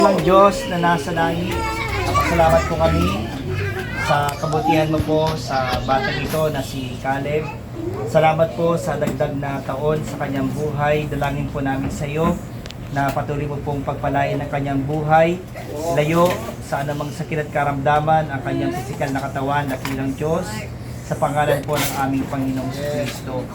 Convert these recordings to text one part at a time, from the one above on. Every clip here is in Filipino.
ng Diyos na nasa langit, napasalamat po kami sa kabutihan mo po sa batang ito na si Caleb. Salamat po sa dagdag na taon sa kanyang buhay. Dalangin po namin sa iyo na patuloy mo pong pagpalain ng kanyang buhay. Layo sa anumang sakit at karamdaman ang kanyang pisikal na katawan, dakilang Diyos, sa pangalan po ng aming Panginoong Kristo.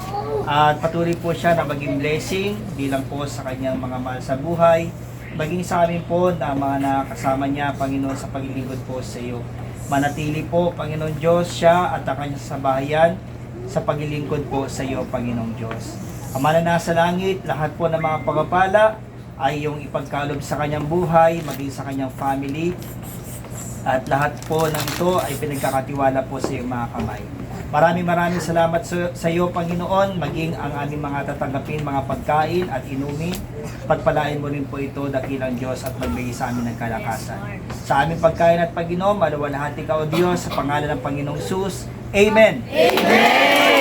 At patuloy po siya na maging blessing bilang po sa kanyang mga mahal sa buhay, maging sa amin po na mga nakasama niya, Panginoon, sa paglilingkod po sa iyo. Manatili po, Panginoon Diyos, siya at ang kanyang sabahayan sa paglilingkod po sa iyo, Panginoong Diyos. Ama na nasa langit, lahat po ng mga pagpapala ay yung ipagkalob sa kanyang buhay, maging sa kanyang family, at lahat po ng ito ay pinagkakatiwala po sa iyong mga kamay. Maraming salamat sa iyo, Panginoon, maging ang aming mga tatanggapin, mga pagkain at inumin. Pagpalain mo rin po ito, dakilang Diyos, at magbigay sa amin ng kalakasan. Sa aming pagkain at pag-inom, maluwalhati ka, O Diyos, sa pangalan ng Panginoong Jesus. Amen! Amen!